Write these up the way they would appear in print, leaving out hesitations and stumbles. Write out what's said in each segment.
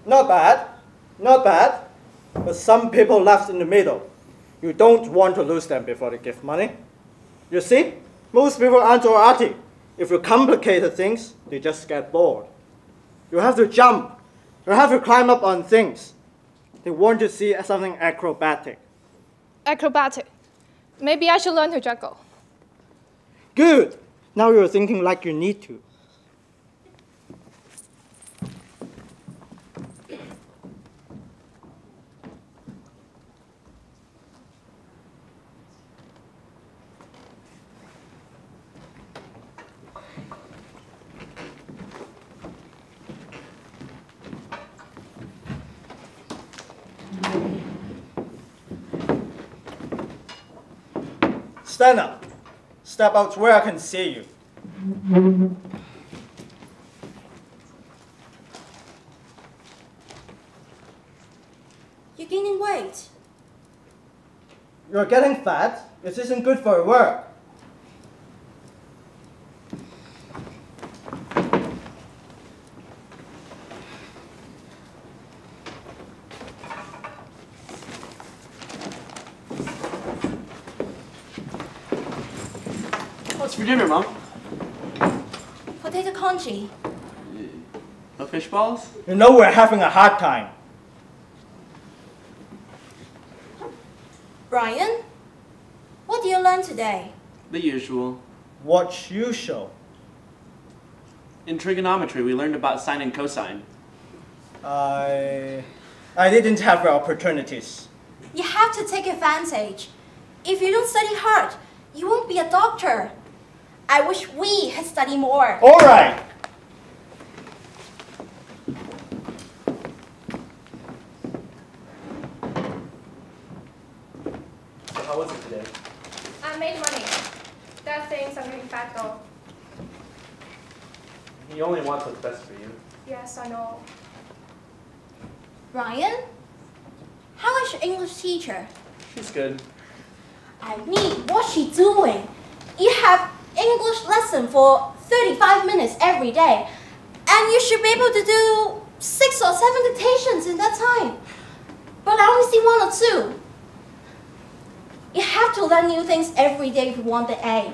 Not bad. Not bad. But some people left in the middle. You don't want to lose them before they give money. You see, most people aren't arty. If you complicate things, they just get bored. You have to jump. You have to climb up on things. They want to see something acrobatic. Acrobatic. Maybe I should learn to juggle. Good. Now you're thinking like you need to. Stand up. Step out where I can see you. You're gaining weight. You're getting fat. This isn't good for your work. What's for dinner, Mom? Potato congee. No fish balls? You know we're having a hard time. Brian, what did you learn today? The usual. What's usual? In trigonometry, we learned about sine and cosine. I didn't have the opportunities. You have to take advantage. If you don't study hard, you won't be a doctor. I wish we had studied more. All right. So how was it today? I made money. That thing's I'm getting fat though. He only wants what's best for you. Yes, I know. Brian, how is your English teacher? She's good. I mean, what's she doing? You have English lesson for 35 minutes every day, and you should be able to do 6 or 7 dictations in that time. But I only see 1 or 2. You have to learn new things every day if you want the A.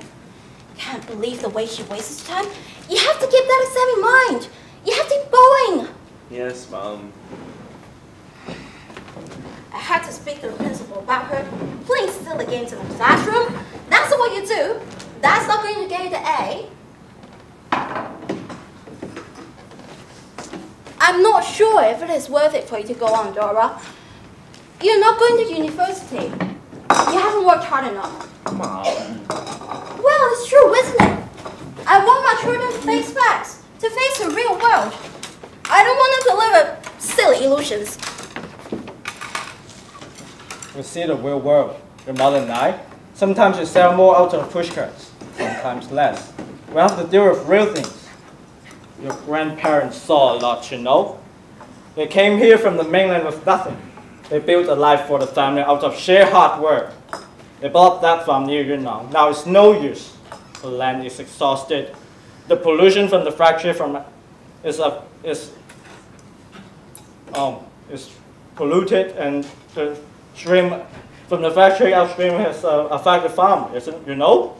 Can't believe the way she wastes time. You have to keep that exam in mind. You have to keep going. Yes, Mom. I had to speak to the principal about her playing silly games in the classroom. That's not what you do. That's not going to get you the A. I'm not sure if it is worth it for you to go on, Dora. You're not going to university. You haven't worked hard enough. Mom. Well, it's true, isn't it? I want my children to face facts, to face the real world. I don't want them to live with silly illusions. We see the real world, your mother and I. Sometimes you sell more out of pushcarts, sometimes less. We have to deal with real things. Your grandparents saw a lot, you know. They came here from the mainland with nothing. They built a life for the family out of sheer hard work. They bought that farm near Yunnan. Now it's no use. The land is exhausted. The pollution from the factory is polluted, and the stream from the factory upstream has affected the farm, isn't you know?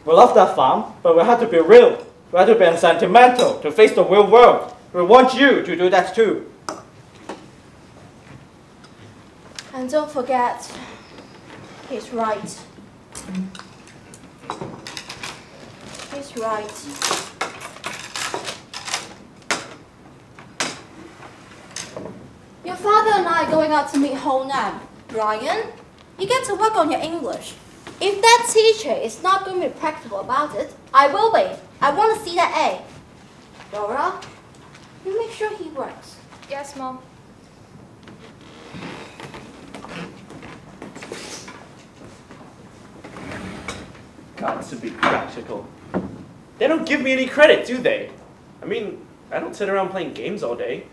We love that farm, but we have to be real. We have to be sentimental to face the real world. We want you to do that too. And don't forget, he's right. He's right. Your father and I are going out to meet Ho Nam. Brian, you get to work on your English. If that teacher is not going to be practical about it, I will be. I want to see that A. Dora, you make sure he works. Yes, Mom. Got to be practical. They don't give me any credit, do they? I mean, I don't sit around playing games all day.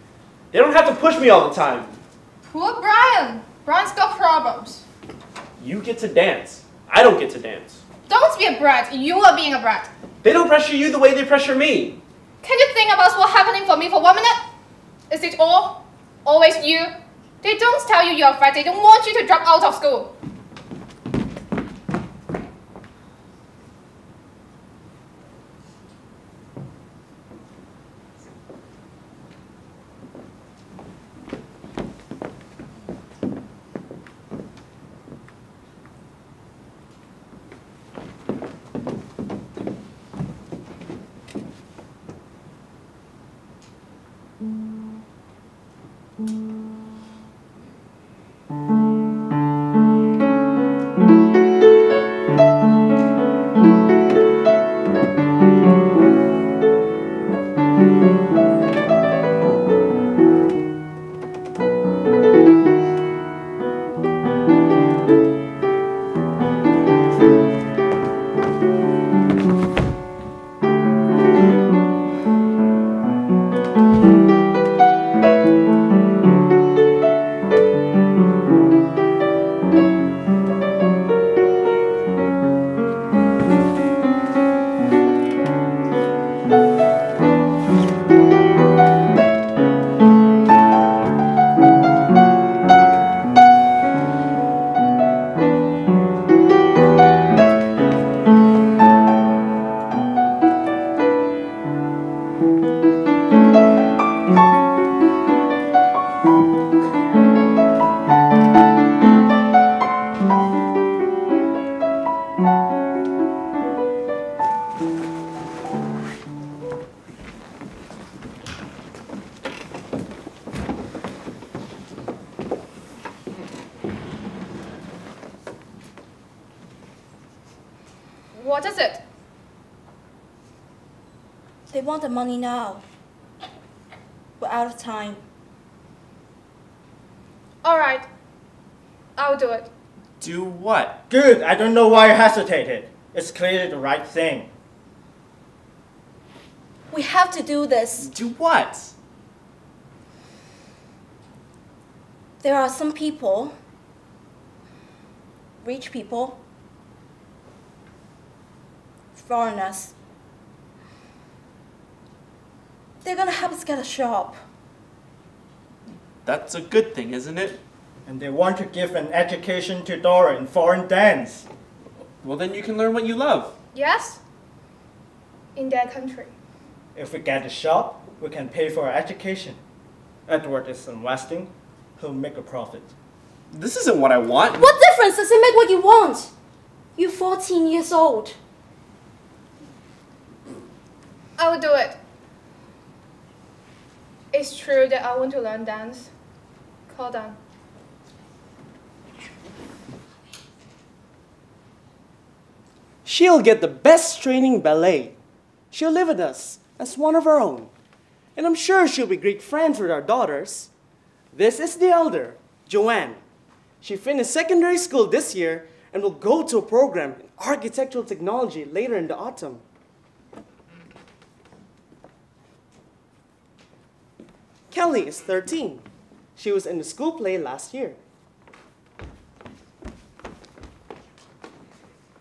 They don't have to push me all the time. Poor Brian. Brian's got problems. You get to dance. I don't get to dance. Don't be a brat. You are being a brat. They don't pressure you the way they pressure me. Can you think about what's happening for me for 1 minute? Is it all? Always you? They don't tell you you're fat. They don't want you to drop out of school. What is it? They want the money now. We're out of time. All right. I'll do it. Do what? Good, I don't know why you hesitated. It's clearly the right thing. We have to do this. Do what? There are some people, rich people, foreigners. They're gonna help us get a shop. That's a good thing, isn't it? And they want to give an education to Dora in foreign dance. Well, then you can learn what you love. Yes? In their country. If we get the shop, we can pay for our education. Edward is investing. He'll make a profit. This isn't what I want. What difference does it make what you want? You're 14 years old. I will do it. It's true that I want to learn dance. Call down. She'll get the best training ballet. She'll live with us as one of our own. And I'm sure she'll be great friends with our daughters. This is the elder, Joanne. She finished secondary school this year and will go to a program in architectural technology later in the autumn. Kelly is 13. She was in the school play last year.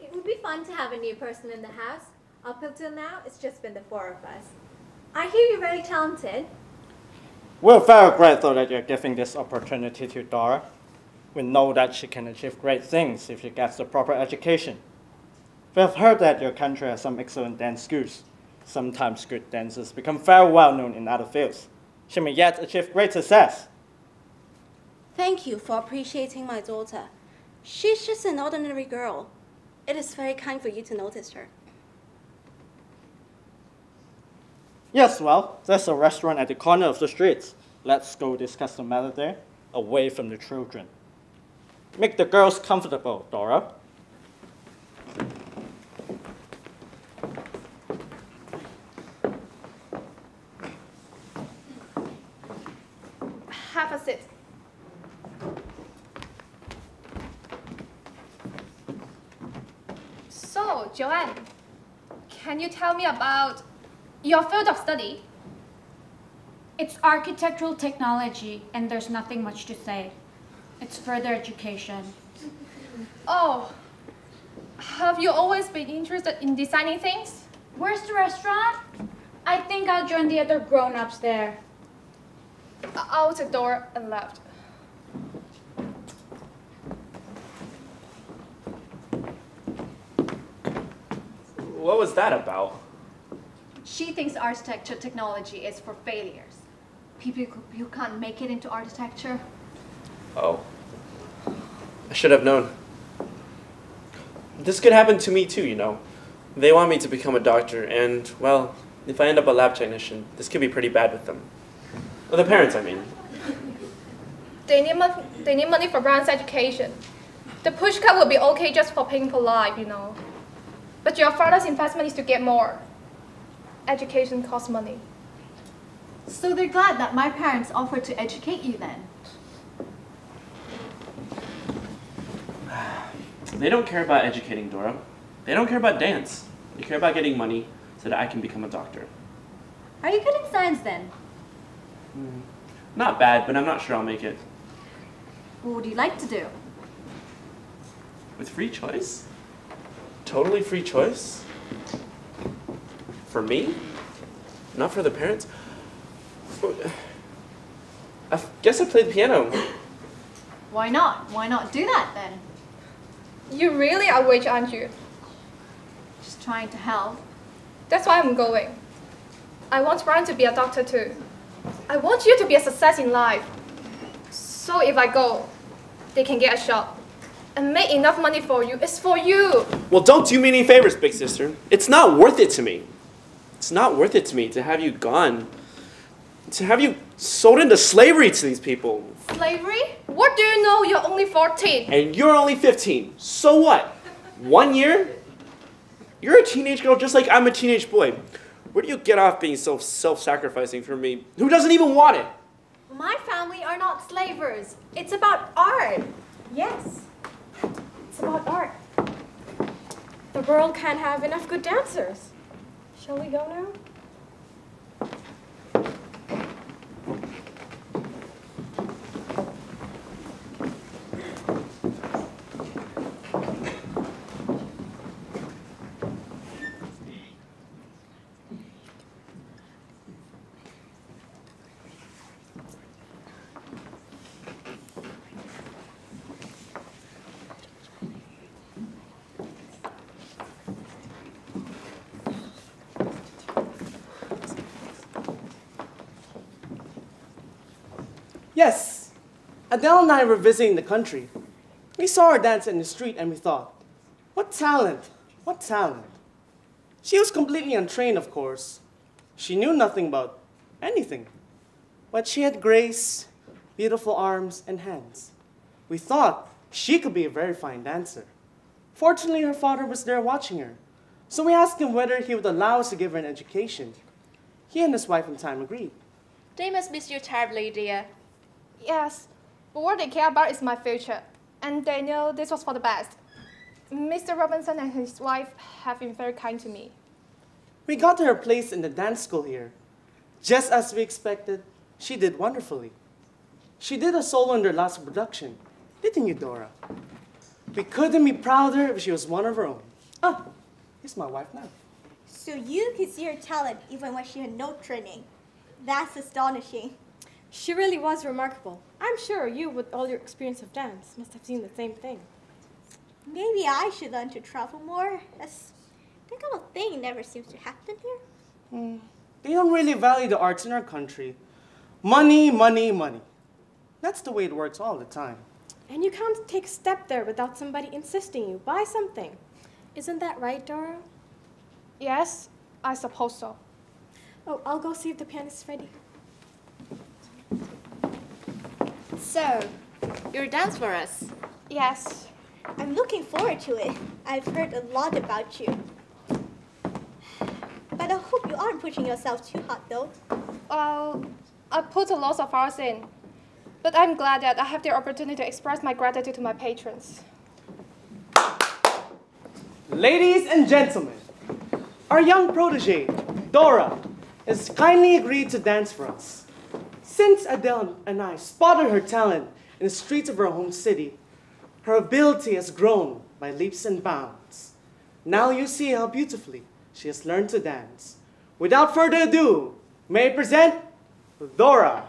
It would be fun to have a new person in the house. Up until now, it's just been the four of us. I hear you're very talented. We're very grateful that you're giving this opportunity to Dora. We know that she can achieve great things if she gets the proper education. We have heard that your country has some excellent dance schools. Sometimes good dancers become very well known in other fields. She may yet achieve great success. Thank you for appreciating my daughter. She's just an ordinary girl. It is very kind for you to notice her. Yes, well, there's a restaurant at the corner of the street. Let's go discuss the matter there, away from the children. Make the girls comfortable, Dora. Have a seat. So, Joanne, can you tell me about your field of study? It's architectural technology, and there's nothing much to say. It's further education. Oh, have you always been interested in designing things? Where's the restaurant? I think I'll join the other grown-ups there. Out the door and left. What was that about? She thinks architecture technology is for failures. People who can't make it into architecture. Oh. I should have known. This could happen to me too, you know. They want me to become a doctor, and, well, if I end up a lab technician, this could be pretty bad with them. Well, the parents, I mean. They need money for Brian's education. The pushcart would be okay just for paying for life, you know. But your father's investment is to get more. Education costs money. So they're glad that my parents offered to educate you then. They don't care about educating Dora. They don't care about dance. They care about getting money so that I can become a doctor. Are you good at science then? Not bad, but I'm not sure I'll make it. What would you like to do? With free choice? Totally free choice? For me? Not for the parents? I guess I played piano. Why not? Why not do that then? You really are rich, aren't you? Just trying to help. That's why I'm going. I want Brian to be a doctor too. I want you to be a success in life. So if I go, they can get a shot. And make enough money for you. It's for you. Well, don't do me any favors, big sister. It's not worth it to me. It's not worth it to me to have you gone. To have you sold into slavery to these people. Slavery? What do you know? You're only 14. And you're only 15. So what? 1 year? You're a teenage girl just like I'm a teenage boy. Where do you get off being so self-sacrificing for me? Who doesn't even want it? My family are not slavers. It's about art. Yes, it's about art. The world can't have enough good dancers. Shall we go now? Yes, Adele and I were visiting the country. We saw her dance in the street and we thought, what talent, what talent. She was completely untrained, of course. She knew nothing about anything. But she had grace, beautiful arms and hands. We thought she could be a very fine dancer. Fortunately, her father was there watching her. So we asked him whether he would allow us to give her an education. He and his wife in time agreed. They must miss you terribly, dear. Yes, but what they care about is my future. And they know this was for the best. Mr. Robinson and his wife have been very kind to me. We got her a place in the dance school here. Just as we expected, she did wonderfully. She did a solo in their last production, didn't you, Dora? We couldn't be prouder if she was one of her own. Ah, here's my wife now. So you could see her talent even when she had no training. That's astonishing. She really was remarkable. I'm sure you, with all your experience of dance, must have seen the same thing. Maybe I should learn to travel more, as that kind of thing never seems to happen here. They don't really value the arts in our country. Money, money, money. That's the way it works all the time. And you can't take a step there without somebody insisting you buy something. Isn't that right, Dora? Yes, I suppose so. Oh, I'll go see if the pianist is ready. So, you'll dance for us? Yes. I'm looking forward to it. I've heard a lot about you. But I hope you aren't pushing yourself too hard, though. I put a lot of hours in. But I'm glad that I have the opportunity to express my gratitude to my patrons. Ladies and gentlemen, our young protege, Dora, has kindly agreed to dance for us. Since Adele and I spotted her talent in the streets of her home city, her ability has grown by leaps and bounds. Now you see how beautifully she has learned to dance. Without further ado, may I present Dora.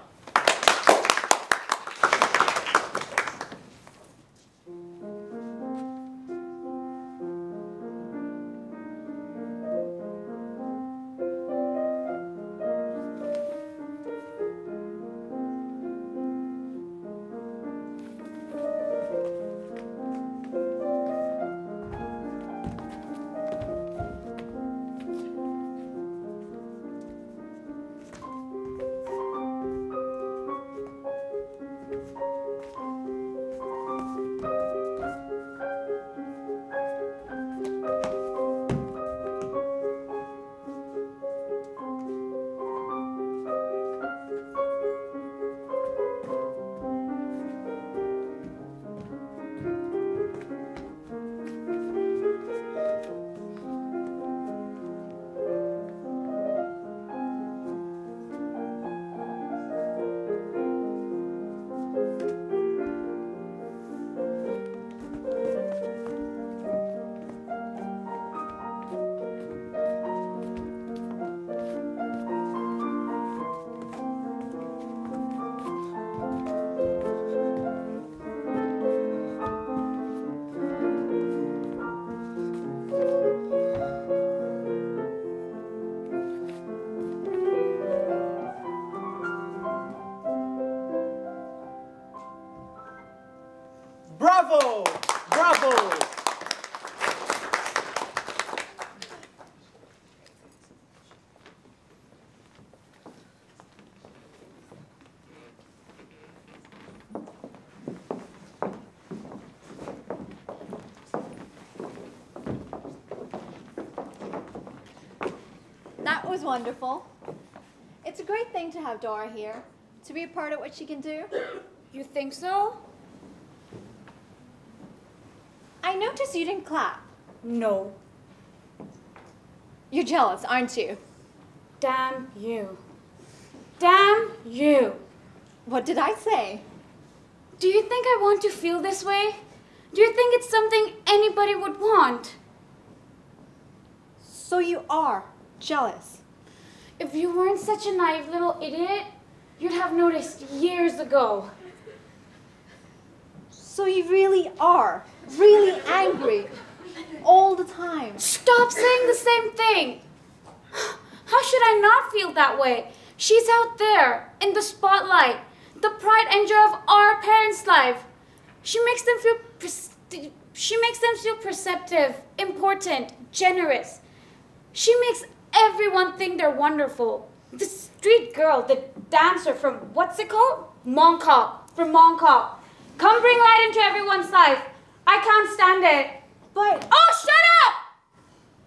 was wonderful. It's a great thing to have Dora here, to be a part of what she can do. You think so? I noticed you didn't clap. No. You're jealous, aren't you? Damn you. Damn you. What did I say? Do you think I want to feel this way? Do you think it's something anybody would want? So you are jealous. If you weren't such a naive little idiot, you'd have noticed years ago. So you really are really angry all the time. Stop saying the same thing. How should I not feel that way? She's out there in the spotlight, the pride and joy of our parents' life. She makes them feel perceptive, important, generous. She makes everyone think they're wonderful. The street girl, the dancer from, what's it called? Mongkok, from Mongkok. Come bring light into everyone's life. I can't stand it. But... Oh, shut up!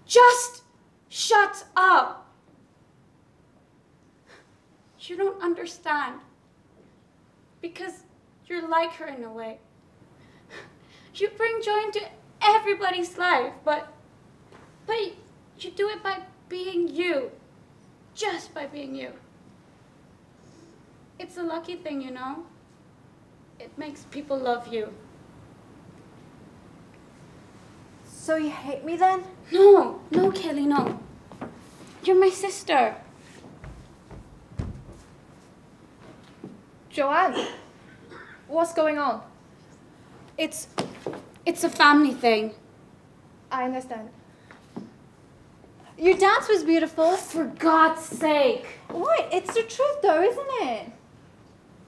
Just shut up. You don't understand. Because you're like her in a way. You bring joy into everybody's life, but you do it by being you. Just by being you. It's a lucky thing, you know? It makes people love you. So you hate me then? No, Kelly, no. You're my sister. Joanne, what's going on? It's a family thing. I understand. Your dance was beautiful. For God's sake. What? It's the truth though, isn't it?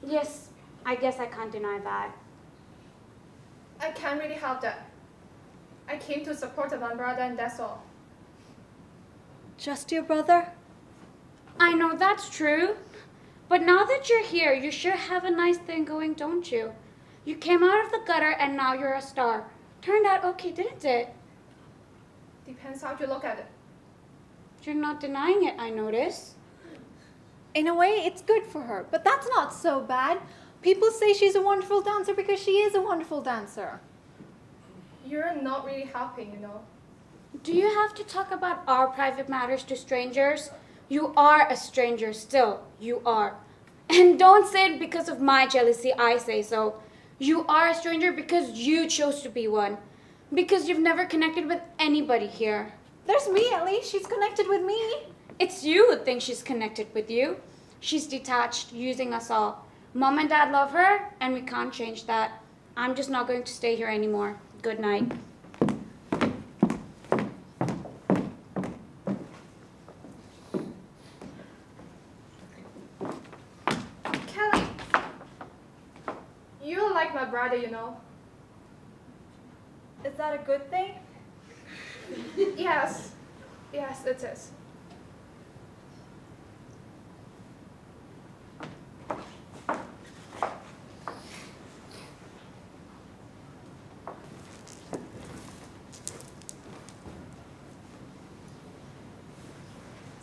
Yes, I guess I can't deny that. I can't really help that. I came to support my brother and that's all. Just your brother? I know that's true. But now that you're here, you sure have a nice thing going, don't you? You came out of the gutter and now you're a star. Turned out okay, didn't it? Depends how you look at it. You're not denying it, I notice. In a way, it's good for her, but that's not so bad. People say she's a wonderful dancer because she is a wonderful dancer. You're not really helping, you know. Do you have to talk about our private matters to strangers? You are a stranger still. You are. And don't say it because of my jealousy, I say so. You are a stranger because you chose to be one. Because you've never connected with anybody here. There's me at least. She's connected with me. It's you who thinks she's connected with you. She's detached, using us all. Mom and Dad love her, and we can't change that. I'm just not going to stay here anymore. Good night. Kelly, you're like my brother, you know. Is that a good thing? Yes, it is.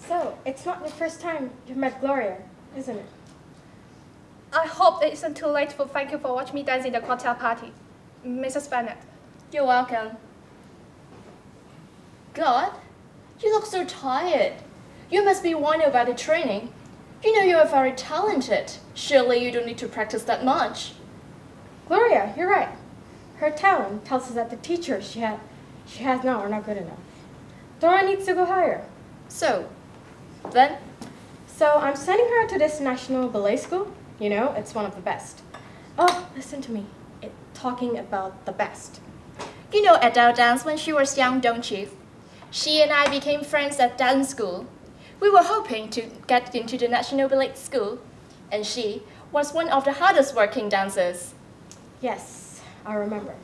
So, it's not the first time you've met Gloria, isn't it? I hope it isn't too late to thank you for watching me dance in the cocktail party, Mrs. Bennett. You're welcome. God, you look so tired. You must be worn out by the training. You know you are very talented. Surely you don't need to practice that much. Gloria, you're right. Her talent tells us that the teachers she has now are not good enough. Dora needs to go higher. So, then? So I'm sending her to this national ballet school. You know, it's one of the best. Oh, listen to me. Talking about the best. You know Adele danced when she was young, don't you? She and I became friends at dance school. We were hoping to get into the National Ballet School, and she was one of the hardest working dancers. Yes, I remember.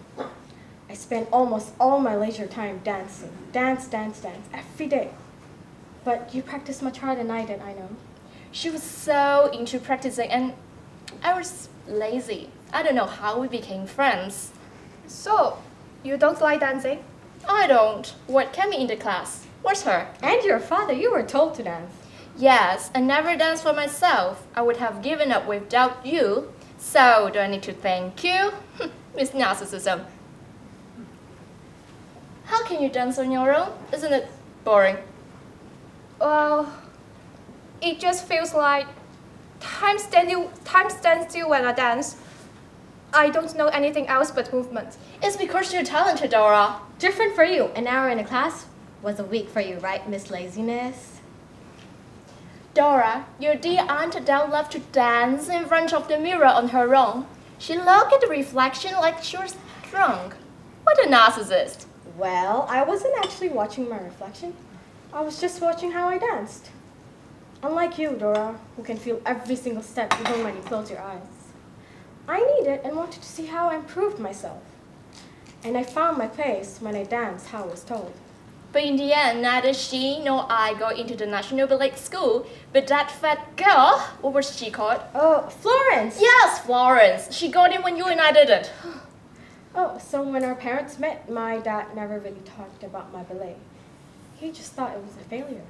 I spent almost all my leisure time dancing. Dance, every day. But you practice much harder than I did, I know. She was so into practicing, and I was lazy. I don't know how we became friends. So, you don't like dancing? I don't. What kept me in the class? Where's her? And your father, you were told to dance. Yes, I never danced for myself. I would have given up without you. So, do I need to thank you? Miss Narcissism. How can you dance on your own? Isn't it boring? Well, it just feels like time stands still when I dance. I don't know anything else but movement. It's because you're talented, Dora. Different for you. An hour in a class was a week for you, right, Miss Laziness? Dora, your dear Aunt Adele loved to dance in front of the mirror on her own. She looked at the reflection like she was drunk. What a narcissist. Well, I wasn't actually watching my reflection. I was just watching how I danced. Unlike you, Dora, who can feel every single step even when you close your eyes. I needed and wanted to see how I improved myself. And I found my place when I danced how I was told. But in the end, neither she nor I got into the National Ballet School. But that fat girl, what was she called? Oh, Florence! Yes, Florence. She got in when you and I didn't. Oh, so when our parents met, my dad never really talked about my ballet. He just thought it was a failure.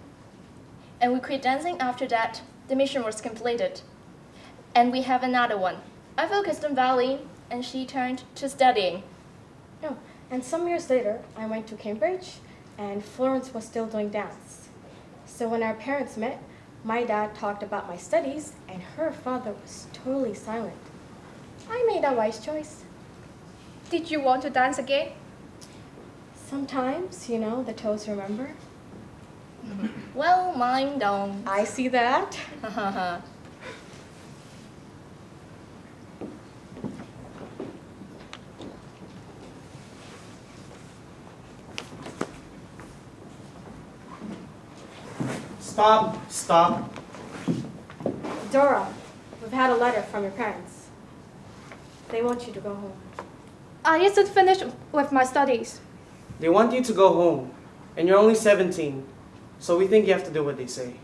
And we quit dancing after that. The mission was completed. And we have another one. I focused on ballet, and she turned to studying. Oh, and some years later, I went to Cambridge, and Florence was still doing dance. So when our parents met, my dad talked about my studies, and her father was totally silent. I made a wise choice. Did you want to dance again? Sometimes, you know, the toes remember. Well, mine don't. I see that. Stop. Dora, we've had a letter from your parents. They want you to go home. I isn't finished with my studies. They want you to go home, and you're only 17, so we think you have to do what they say.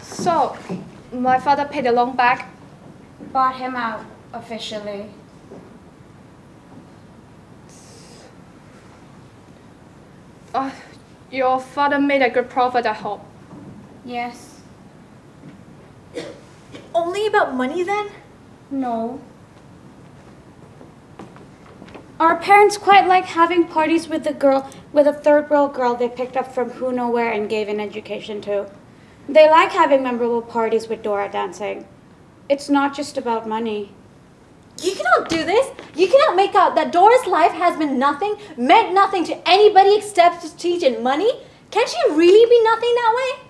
So, my father paid the loan back. Bought him out officially. Your father made a good profit, I hope. Yes. Only about money then? No. Our parents quite like having parties with a third world girl they picked up from who know where and gave an education to. They like having memorable parties with Dora dancing. It's not just about money. You cannot do this. You cannot make out that Dora's life has been nothing, meant nothing to anybody except prestige and money. Can she really be nothing that way?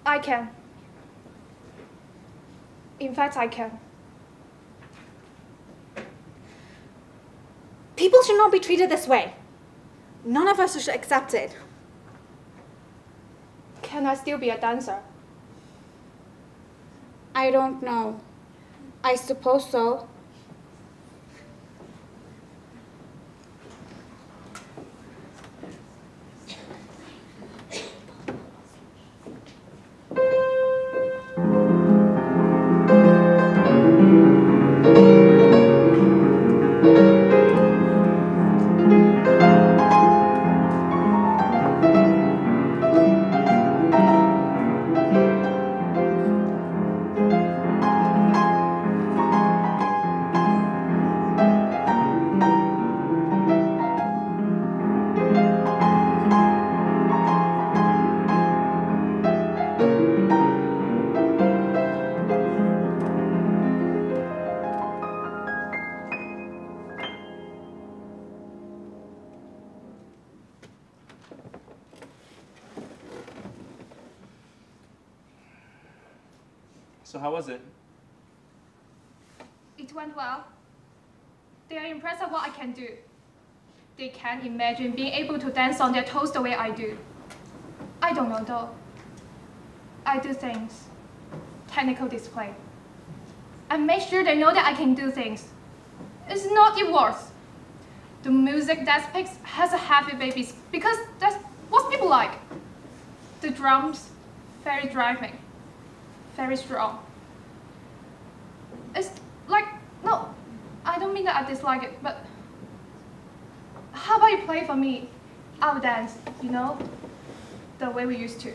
I can. In fact, I can. People should not be treated this way. None of us should accept it. Can I still be a dancer? I don't know. I suppose so. So how was it? It went well. They are impressed at what I can do. They can't imagine being able to dance on their toes the way I do. I don't know though. I do things. Technical display. I make sure they know that I can do things. It's not it worth. The music that picks has a heavy bass because that's what people like. The drums, very driving, very strong. It's Like, no, I don't mean that I dislike it, but how about you play for me? I'll dance, you know, the way we used to.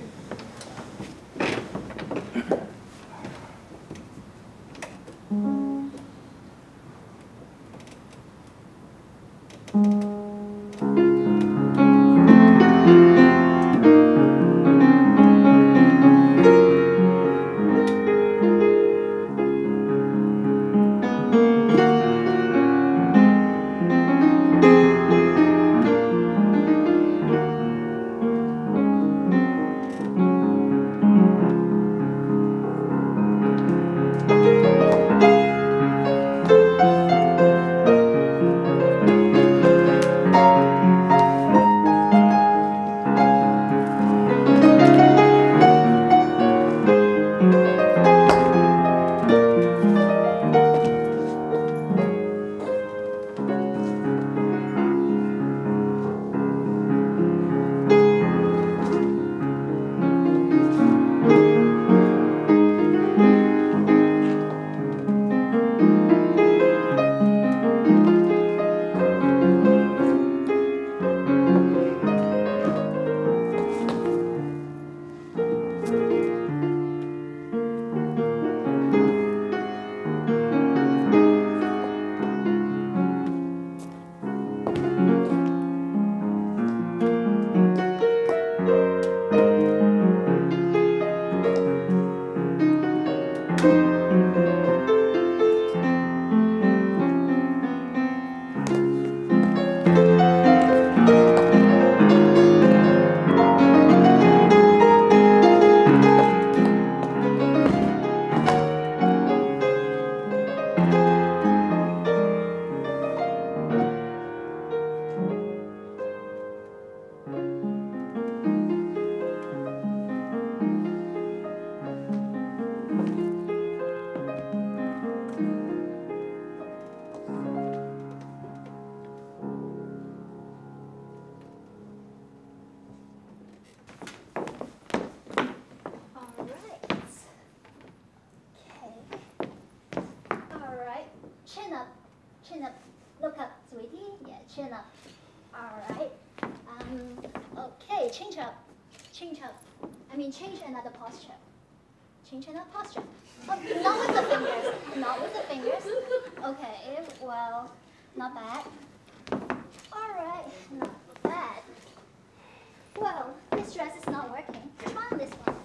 Chin up. Look up, sweetie. Yeah, chin up. All right. Okay, change up. Change up. I mean, change another posture. Change another posture. Oh, not with the fingers. Not with the fingers. Okay, well, not bad. All right, not bad. Well, this dress is not working. Try on this one.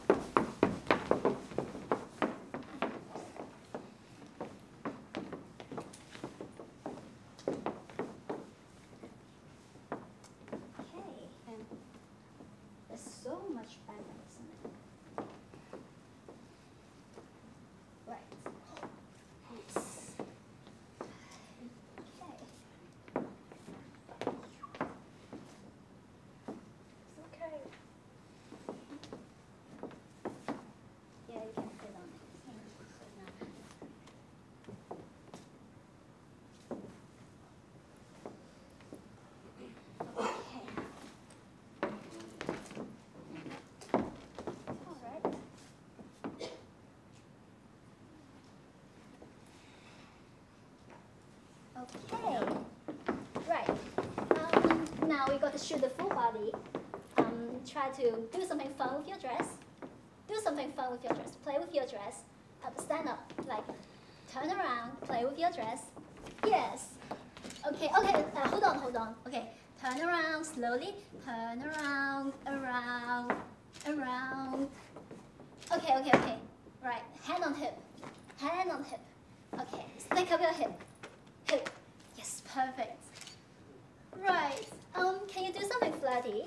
So much better, isn't it? Right. Oops. Okay. It's okay. Yeah, you can sit on it. Okay, right. Now we got to shoot the full body. Try to do something fun with your dress. Do something fun with your dress. Play with your dress. Stand up, like turn around, play with your dress. Yes. Okay, okay, hold on. Okay, turn around slowly. Turn around, around. Okay. Right, hand on hip. Okay, stick up your hip. Yes, perfect. Right. Can you do something flirty?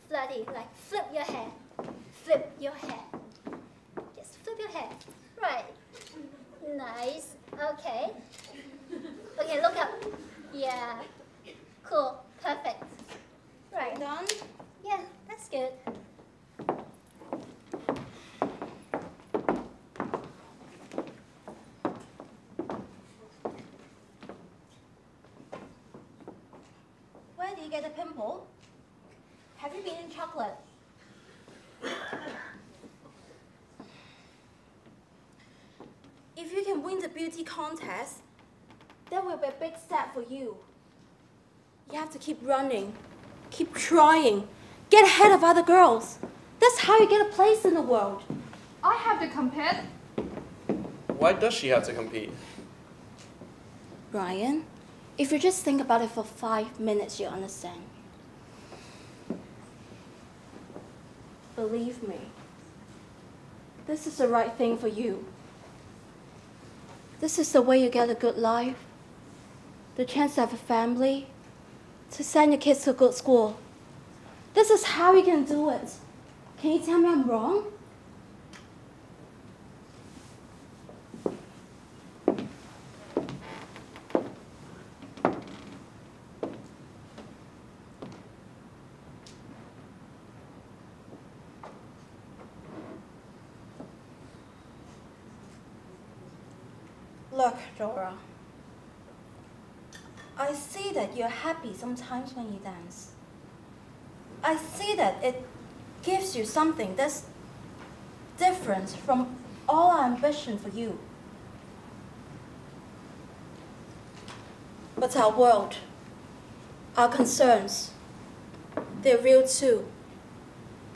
Flirty, like flip your hair. Yes, flip your hair. Right. Nice. Okay. Okay, look up. Yeah. Cool. Perfect. Right. Done? Yeah, that's good. Where did you get the pimple? Have you been eating chocolate? If you can win the beauty contest, that will be a big step for you. You have to keep running, keep trying, get ahead of other girls. That's how you get a place in the world. I have to compete. Why does she have to compete? Brian, if you just think about it for 5 minutes, you'll understand. Believe me, this is the right thing for you. This is the way you get a good life, the chance to have a family, to send your kids to a good school. This is how you can do it. Can you tell me I'm wrong? Look, Dora. I see that you're happy sometimes when you dance. I see that it gives you something that's different from all our ambition for you. But our world, our concerns, they're real too.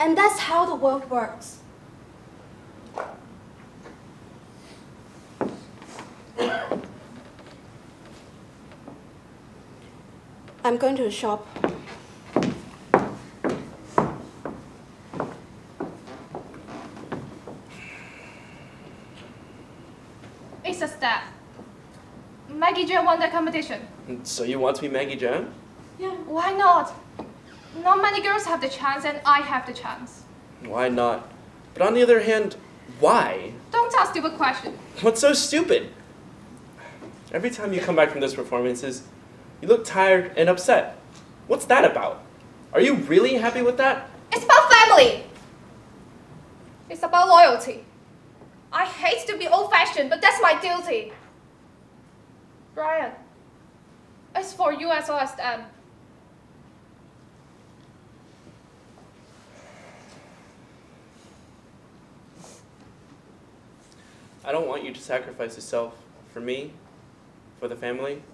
And that's how the world works. I'm going to the shop. It's a step. Maggie Jan won the competition. So you want to be Maggie Jan? Yeah. Why not? Not many girls have the chance, and I have the chance. Why not? But on the other hand, why? Don't ask stupid questions. What's so stupid? Every time you come back from those performances, you look tired and upset. What's that about? Are you really happy with that? It's about family. It's about loyalty. I hate to be old-fashioned, but that's my duty. Brian, it's for you as well as them. I don't want you to sacrifice yourself for me, for the family.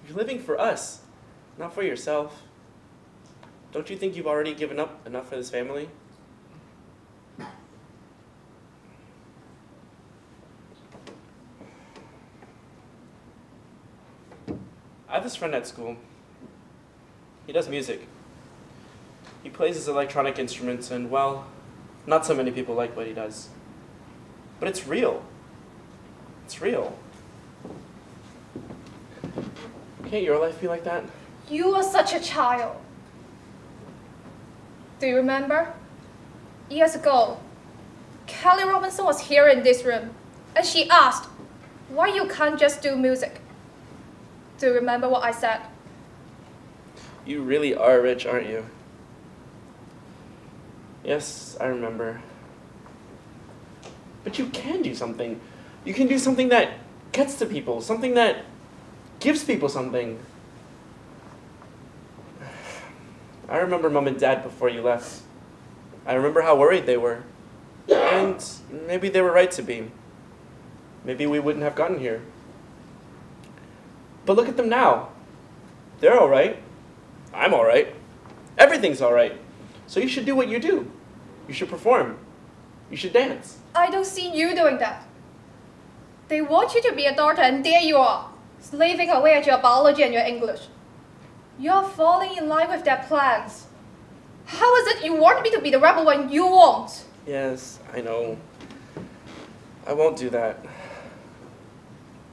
You're living for us, not for yourself. Don't you think you've already given up enough for this family? I have this friend at school. He does music. He plays his electronic instruments and, well, not so many people like what he does. But it's real. It's real. Can't your life be like that? You are such a child. Do you remember? Years ago, Kelly Robinson was here in this room, and she asked, why you can't just do music? Do you remember what I said? You really are rich, aren't you? Yes, I remember. But you can do something. You can do something that gets to people, something that gives people something. I remember Mom and Dad before you left. I remember how worried they were. And maybe they were right to be. Maybe we wouldn't have gotten here. But look at them now. They're all right. I'm all right. Everything's all right. So you should do what you do. You should perform. You should dance. I don't see you doing that. They want you to be a daughter, and there you are, slaving away at your biology and your English. You're falling in line with their plans. How is it you want me to be the rebel when you won't? Yes, I know. I won't do that.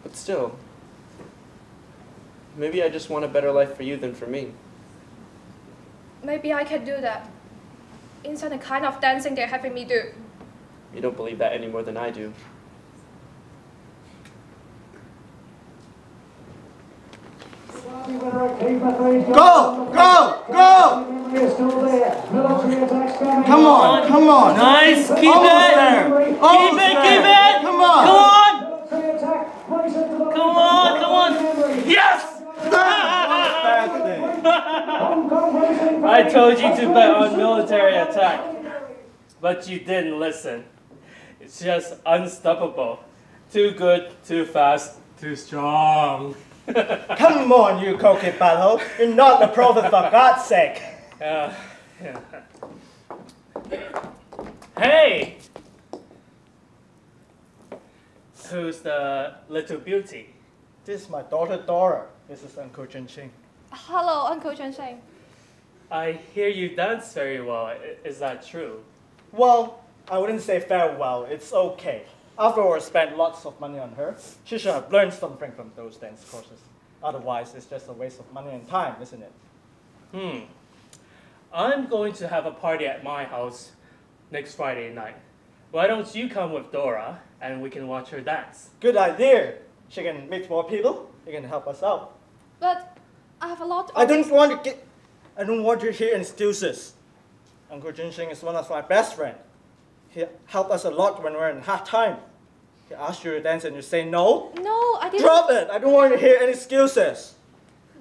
But still, maybe I just want a better life for you than for me. Maybe I can do that. Inside the kind of dancing they're having me do. You don't believe that any more than I do. Go! Go! Go! Come on! Come on! Nice! Keep Almost it! there. Keep Almost it! there. Keep it! Come on! Come on! Come on! Come on! Yes! I told you to bet on military attack, but you didn't listen. It's just unstoppable. Too good, too fast, too strong. Come on, you cocky butthole. You're not the prophet, for God's sake. Yeah. Hey! Who's the little beauty? This is my daughter Dora. This is Uncle Ching. Hello, Uncle Cheng. I hear you dance very well. Is that true? Well, I wouldn't say very well. It's okay. After all, I spent lots of money on her. She should have learned something from those dance courses. Otherwise, it's just a waste of money and time, isn't it? I'm going to have a party at my house next Friday night. Why don't you come with Dora and we can watch her dance? Good idea. She can meet more people. She can help us out. But I have a lot of... I don't want to hear excuses. Uncle Jinxing is one of my best friends. He helped us a lot when we're in hard time. He asked you to dance and you say no? No, I didn't... Drop it! I don't want to hear any excuses.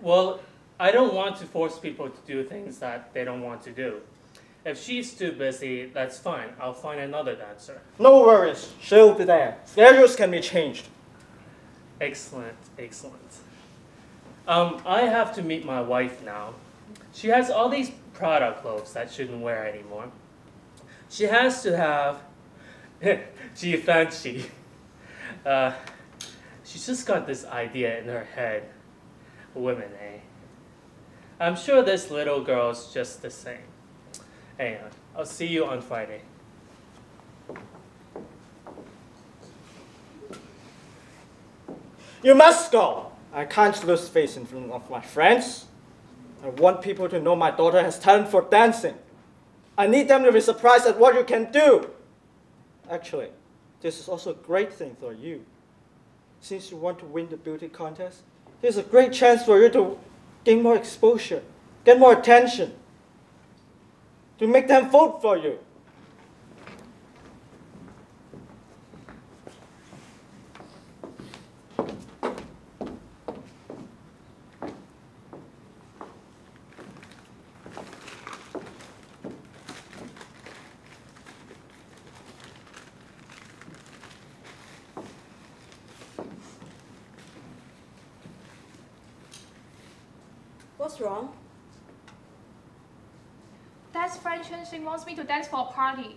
Well, I don't want to force people to do things that they don't want to do. If she's too busy, that's fine. I'll find another dancer. No worries. She'll be there. Schedules can be changed. Excellent, excellent. I have to meet my wife now. She has all these Prada clothes that shouldn't wear anymore. She has to have... She fancy. She's just got this idea in her head. Women, eh? I'm sure this little girl's just the same. Hang on, I'll see you on Friday. You must go. I can't lose face in front of my friends. I want people to know my daughter has talent for dancing. I need them to be surprised at what you can do. Actually, this is also a great thing for you. Since you want to win the beauty contest, there's a great chance for you to gain more exposure, get more attention, to make them vote for you. What's wrong? That's friend Chen wants me to dance for a party.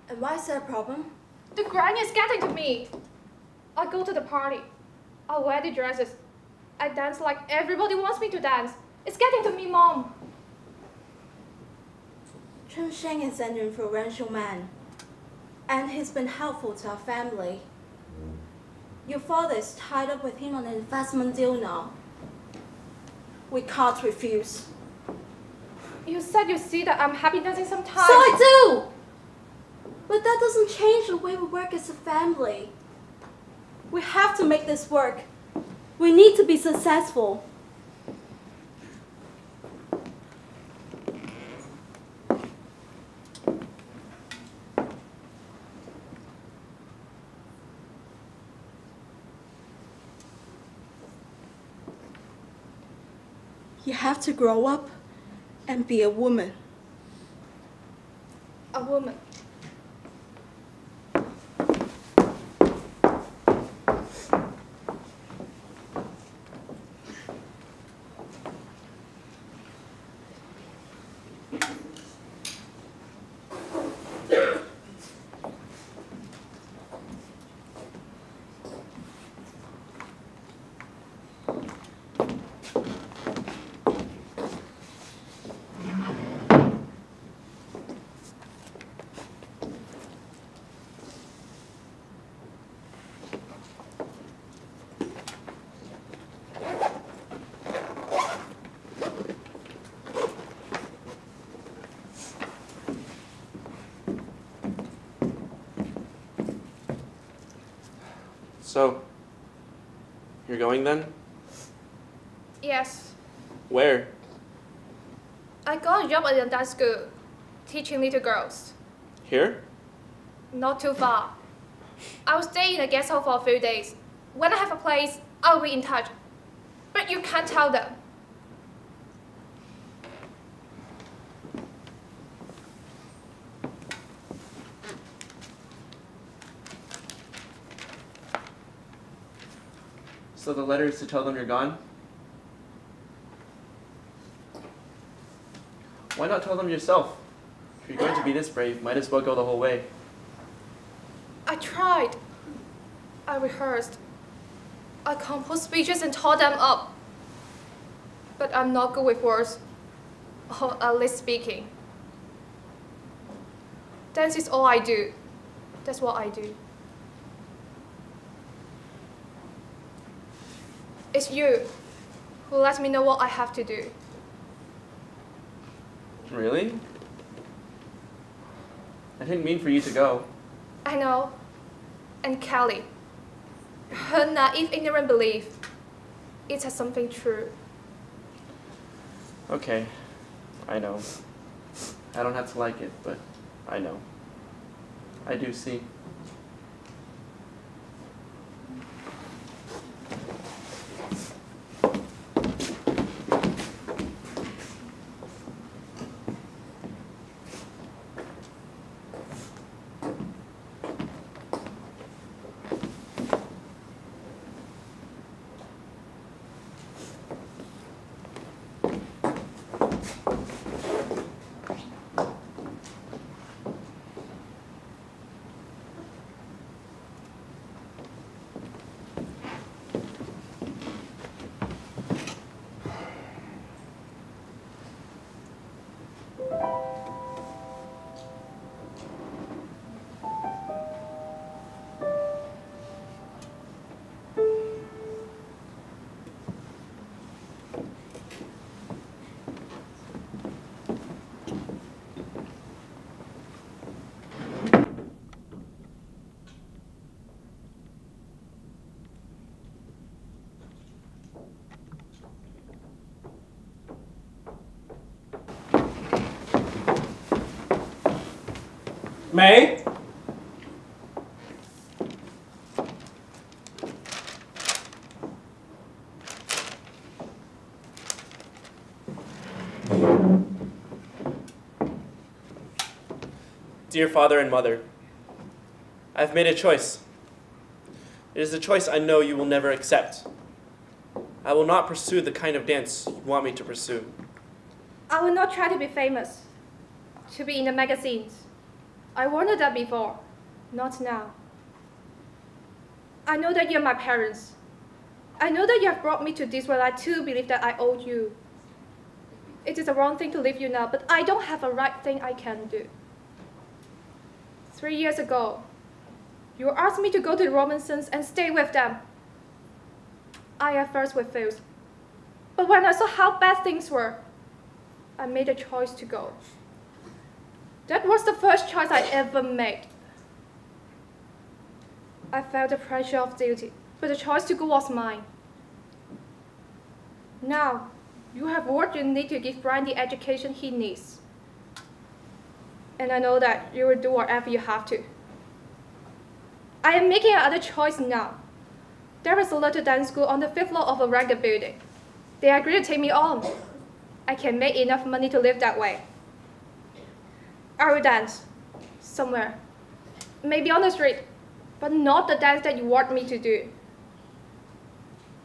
And why is that a problem? The grind is getting to me. I go to the party. I wear the dresses. I dance like everybody wants me to dance. It's getting to me, Mom. Chen Sheng is an influential man, and he's been helpful to our family. Your father is tied up with him on an investment deal now. We can't refuse. You said you see that I'm happy dancing sometimes. So I do! But that doesn't change the way we work as a family. We have to make this work. We need to be successful. You have to grow up and be a woman. A woman. So, you're going then? Yes. Where? I got a job at a dance school, teaching little girls. Here? Not too far. I'll stay in a guest house for a few days. When I have a place, I'll be in touch. But you can't tell them. So the letter is to tell them you're gone? Why not tell them yourself? If you're going to be this brave, might as well go the whole way. I tried. I rehearsed. I composed speeches and tore them up. But I'm not good with words, or at least speaking. Dance is all I do. That's what I do. It's you who lets me know what I have to do. Really? I didn't mean for you to go. I know. And Kelly, her naive, ignorant belief, it has something true. Okay, I know. I don't have to like it, but I know. I do see. May? Dear father and mother, I've made a choice. It is a choice I know you will never accept. I will not pursue the kind of dance you want me to pursue. I will not try to be famous, to be in the magazines. I wanted that before, not now. I know that you're my parents. I know that you have brought me to this where I too believe that I owe you. It is a wrong thing to leave you now, but I don't have a right thing I can do. 3 years ago, you asked me to go to the Robinsons and stay with them. I at first refused, but when I saw how bad things were, I made a choice to go. That was the first choice I ever made. I felt the pressure of duty, but the choice to go was mine. Now, you have what you need to give Brian the education he needs. And I know that you will do whatever you have to. I am making another choice now. There is a little dance school on the 5th floor of a ragged building. They agreed to take me on. I can make enough money to live that way. I will dance somewhere, maybe on the street, but not the dance that you want me to do.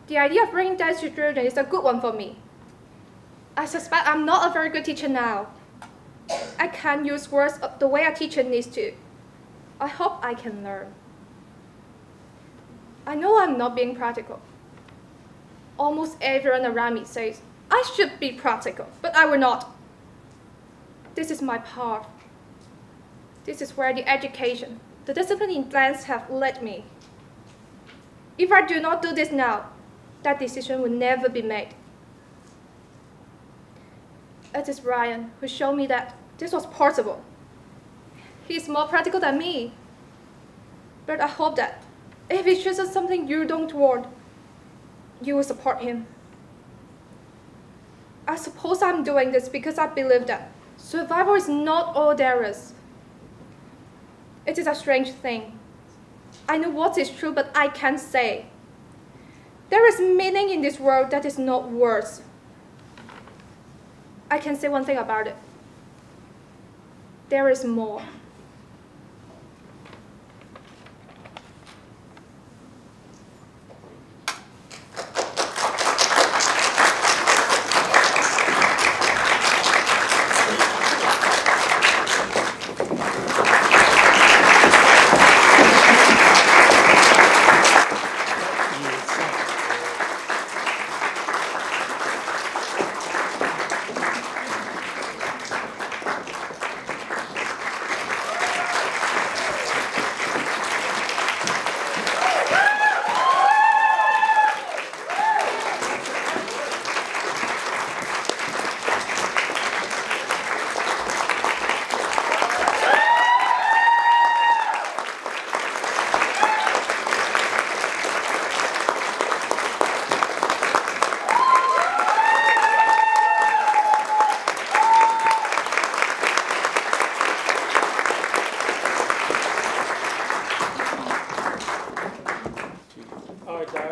The idea of bringing dance to children is a good one for me. I suspect I'm not a very good teacher now. I can't use words the way a teacher needs to. I hope I can learn. I know I'm not being practical. Almost everyone around me says I should be practical, but I will not. This is my path. This is where the education, the discipline in dance have led me. If I do not do this now, that decision will never be made. It is Ryan who showed me that this was possible. He is more practical than me. But I hope that if he chooses something you don't want, you will support him. I suppose I'm doing this because I believe that survival is not all there is. It is a strange thing. I know what is true, but I can't say. There is meaning in this world that is not words. I can say one thing about it. There is more.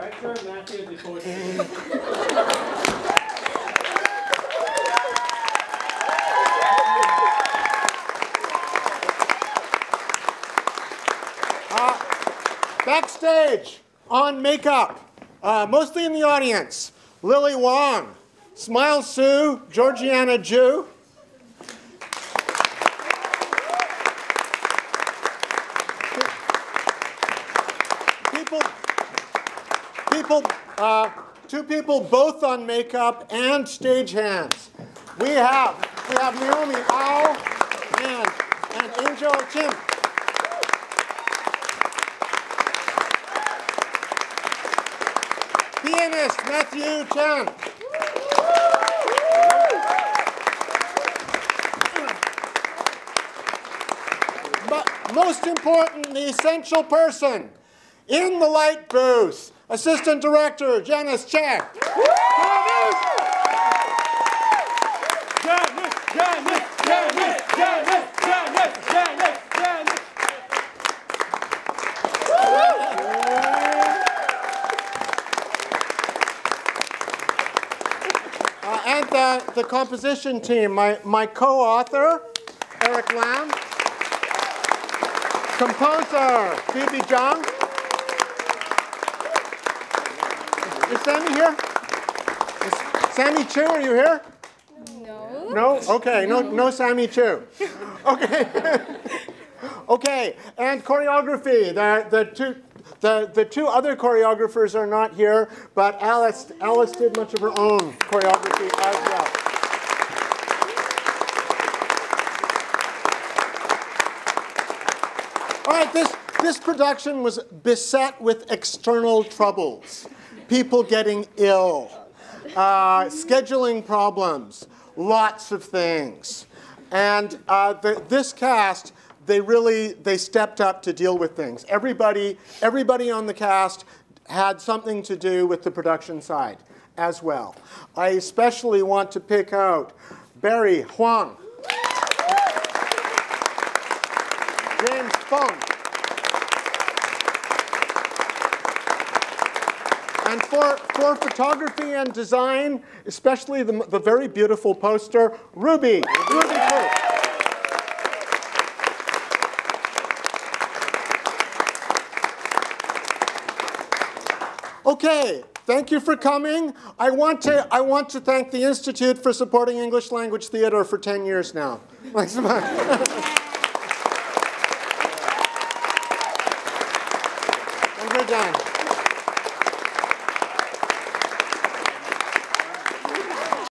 Director Matthew DeCoursey. Backstage on makeup, mostly in the audience, Lily Wong, Smile Sue, Georgiana Ju. Two people both on makeup and stagehands. We have Naomi Ao and Angel Kim. Pianist Matthew Chan. But most important, the essential person in the light booth, Assistant Director Janice Chang. And the composition team, my co-author, Eric Lam, composer, Phoebe Zhang. Is Sammy here? Is Sammy Chu, are you here? No. No? Okay, no Sammy Chu. Okay. Okay, and choreography. The two other choreographers are not here, but Alice did much of her own choreography as well. All right, this production was beset with external troubles. People getting ill, scheduling problems, lots of things. And this cast, they stepped up to deal with things. Everybody on the cast had something to do with the production side as well. I especially want to pick out Barry Huang, James Fong, and for photography and design, especially the very beautiful poster, Ruby Fu. Okay, thank you for coming. I want to thank the Institute for supporting English language theater for 10 years now. Thanks so much. And we're done.